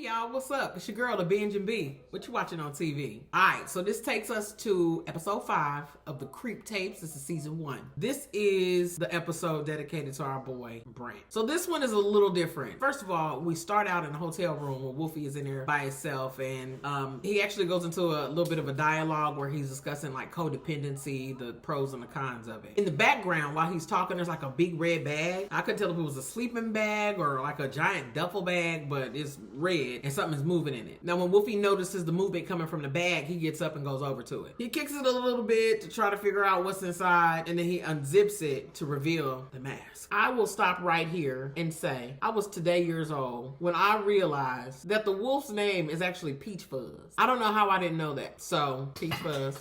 Hey y'all, what's up? It's your girl, the Binge and B. What you watching on TV? Alright, so this takes us to episode 5 of the Creep Tapes. This is season 1. This is the episode dedicated to our boy, Brant. So this one is a little different. First of all, we start out in a hotel room where Wolfie is in there by himself, and he actually goes into a little bit of a dialogue where he's discussing like codependency, the pros and the cons of it. In the background, while he's talking, there's like a big red bag. I couldn't tell if it was a sleeping bag or like a giant duffel bag, but it's red and something is moving in it. Now when Wolfie notices the movement coming from the bag, he gets up and goes over to it. He kicks it a little bit to try to figure out what's inside, and then he unzips it to reveal the mask. I will stop right here and say I was today years old when I realized that the wolf's name is actually Peach Fuzz. I don't know how I didn't know that. So Peach Fuzz.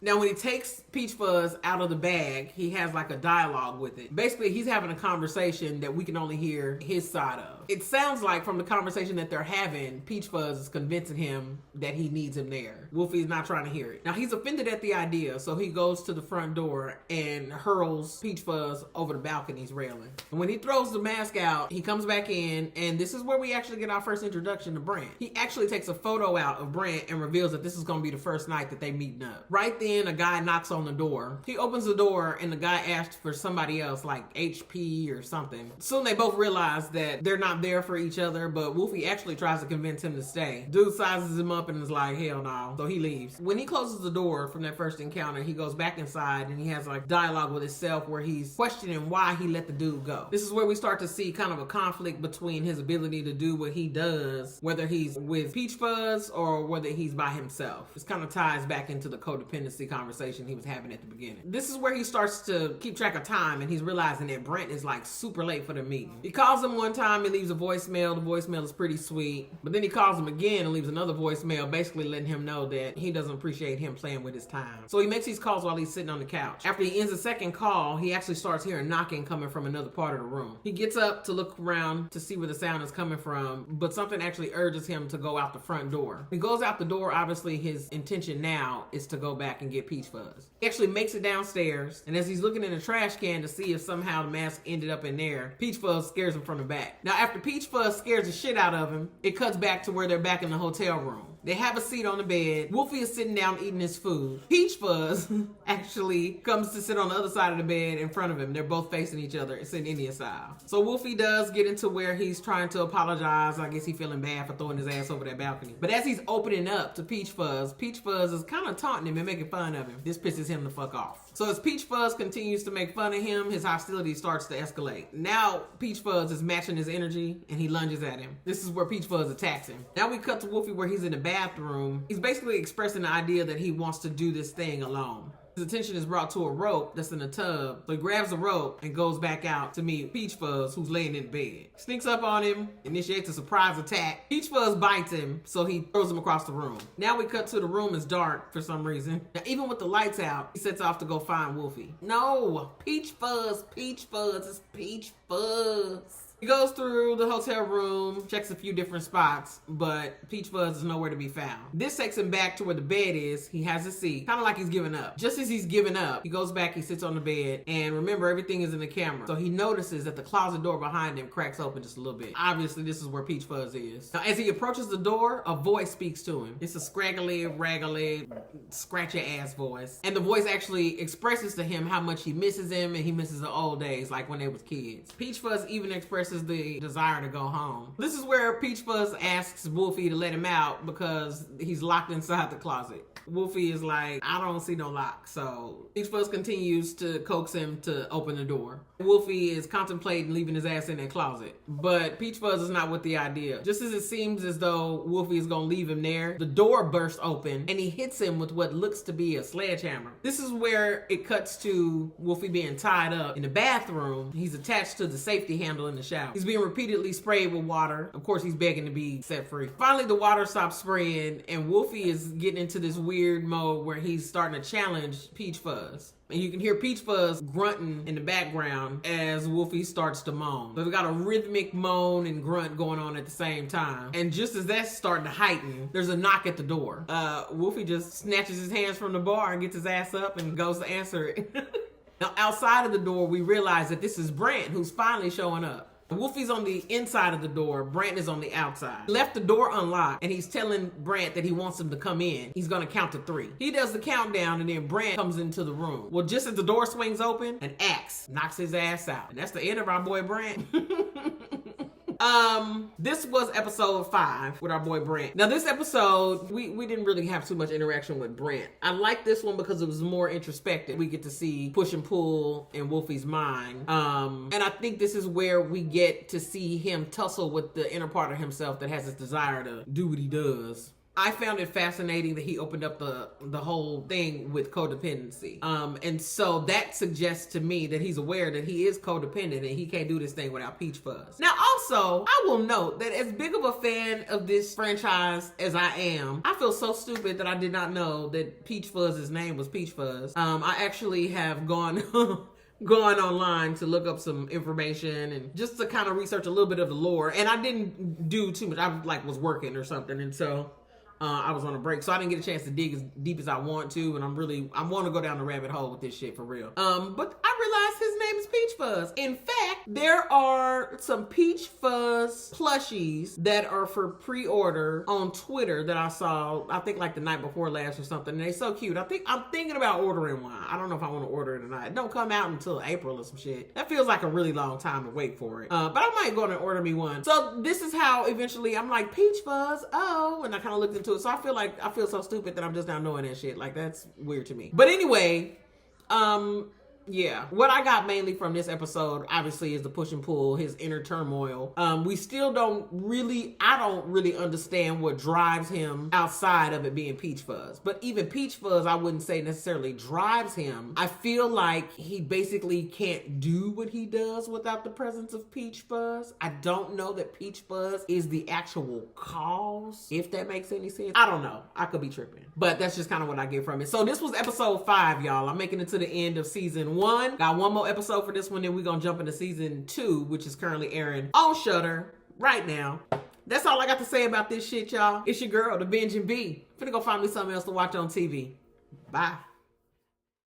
Now, when he takes Peach Fuzz out of the bag, he has like a dialogue with it. Basically, he's having a conversation that we can only hear his side of. It sounds like from the conversation that they're having, Peach Fuzz is convincing him that he needs him there. Wolfie's not trying to hear it. Now, he's offended at the idea, so he goes to the front door and hurls Peach Fuzz over the balcony's railing. And when he throws the mask out, he comes back in, and this is where we actually get our first introduction to Brant. He actually takes a photo out of Brant and reveals that this is going to be the first night that they meeting up. Right then, a guy knocks on the door. He opens the door and the guy asks for somebody else, like HP or something. Soon they both realize that they're not there for each other, but Wolfie actually tries to convince him to stay. Dude sizes him up and is like, hell no. So he leaves. When he closes the door from that first encounter, he goes back inside and he has like dialogue with himself where he's questioning why he let the dude go. This is where we start to see kind of a conflict between his ability to do what he does, whether he's with Peach Fuzz or whether he's by himself. This kind of ties back into the codependency conversation he was having at the beginning. This is where he starts to keep track of time, and he's realizing that Brant is like super late for the meeting. He calls him one time, he leaves a voicemail. The voicemail is pretty sweet, but then he calls him again and leaves another voicemail, basically letting him know that he doesn't appreciate him playing with his time. So he makes these calls while he's sitting on the couch. After he ends the second call, he actually starts hearing knocking coming from another part of the room. He gets up to look around to see where the sound is coming from, but something actually urges him to go out the front door. He goes out the door. Obviously his intention now is to go back and get Peach Fuzz. He actually makes it downstairs, and as he's looking in the trash can to see if somehow the mask ended up in there, Peach Fuzz scares him from the back. Now after Peach Fuzz scares the shit out of him, it cuts back to where they're back in the hotel room. They have a seat on the bed. Wolfie is sitting down eating his food. Peach Fuzz actually comes to sit on the other side of the bed in front of him. They're both facing each other. It's in Indian style. So Wolfie does get into where he's trying to apologize. I guess he's feeling bad for throwing his ass over that balcony. But as he's opening up to Peach Fuzz is kind of taunting him and making fun of him. This pisses him the fuck off. So as Peach Fuzz continues to make fun of him, his hostility starts to escalate. Now Peach Fuzz is matching his energy and he lunges at him. This is where Peach Fuzz attacks him. Now we cut to Wolfie where he's in the bathroom. He's basically expressing the idea that he wants to do this thing alone. His attention is brought to a rope that's in the tub. So he grabs the rope and goes back out to meet Peach Fuzz, who's laying in bed. Sneaks up on him, initiates a surprise attack. Peach Fuzz bites him, so he throws him across the room. Now we cut to the room is dark for some reason. Now even with the lights out, he sets off to go find Wolfie. No, Peach Fuzz, it's Peach Fuzz. He goes through the hotel room, checks a few different spots, but Peach Fuzz is nowhere to be found. This takes him back to where the bed is. He has a seat, kind of like he's giving up. Just as he's giving up, he goes back, he sits on the bed, and remember, everything is in the camera. So he notices that the closet door behind him cracks open just a little bit. Obviously, this is where Peach Fuzz is. Now, as he approaches the door, a voice speaks to him. It's a scraggly, raggly, scratchy-ass voice. And the voice actually expresses to him how much he misses him, and he misses the old days, like when they was kids. Peach Fuzz even expresses the desire to go home. This is where Peach Fuzz asks Wolfie to let him out because he's locked inside the closet. Wolfie is like, I don't see no lock. So Peach Fuzz continues to coax him to open the door. Wolfie is contemplating leaving his ass in that closet, but Peach Fuzz is not with the idea. Just as it seems as though Wolfie is gonna leave him there, the door bursts open and he hits him with what looks to be a sledgehammer. This is where it cuts to Wolfie being tied up in the bathroom. He's attached to the safety handle in the shower. He's being repeatedly sprayed with water. Of course, he's begging to be set free. Finally, the water stops spraying and Wolfie is getting into this weird mode where he's starting to challenge Peach Fuzz. And you can hear Peach Fuzz grunting in the background as Wolfie starts to moan. So we got a rhythmic moan and grunt going on at the same time. And just as that's starting to heighten, there's a knock at the door. Wolfie just snatches his hands from the bar and gets his ass up and goes to answer it. Now, outside of the door, we realize that this is Brant, who's finally showing up. Wolfie's on the inside of the door. BRANDT is on the outside. He left the door unlocked, and he's telling BRANDT that he wants him to come in. He's gonna count to 3. He does the countdown, and then BRANDT comes into the room. Well, just as the door swings open, an axe knocks his ass out. And that's the end of our boy BRANDT. This was episode 5 with our boy BRANDT. Now this episode, we didn't really have too much interaction with BRANDT. I like this one because it was more introspective. We get to see push and pull in Wolfie's mind. And I think this is where we get to see him tussle with the inner part of himself that has this desire to do what he does. I found it fascinating that he opened up the whole thing with codependency. And so that suggests to me that he's aware that he is codependent and he can't do this thing without Peach Fuzz. Now also, I will note that as big of a fan of this franchise as I am, I feel so stupid that I did not know that Peach Fuzz's name was Peach Fuzz. I actually have gone online to look up some information and just to kind of research a little bit of the lore. And I didn't do too much. I was working or something. And so I was on a break, so I didn't get a chance to dig as deep as I want to, and I want to go down the rabbit hole with this shit for real. But I realized his name is Peach Fuzz. In fact, there are some Peach Fuzz plushies that are for pre-order on Twitter that I saw, I think like the night before last or something, and they're so cute. I'm thinking about ordering one. I don't know if I want to order it or not. It don't come out until April or some shit. That feels like a really long time to wait for it. But I might go and order me one. So this is how eventually I'm like, Peach Fuzz, oh, and I kind of looked into it. So I feel so stupid that I'm just now knowing that shit. Like, that's weird to me. But anyway, yeah, what I got mainly from this episode, obviously, is the push and pull, his inner turmoil. I don't really understand what drives him outside of it being Peach Fuzz. But even Peach Fuzz, I wouldn't say necessarily drives him. I feel like he basically can't do what he does without the presence of Peach Fuzz. I don't know that Peach Fuzz is the actual cause, if that makes any sense. I don't know. I could be tripping. But that's just kind of what I get from it. So this was episode 5, y'all. I'm making it to the end of season 1. Got one more episode for this one, then we're gonna jump into season 2, which is currently airing on Shudder right now. That's all I got to say about this shit, y'all. It's your girl, the Binge and B. Finna go find me something else to watch on TV. Bye.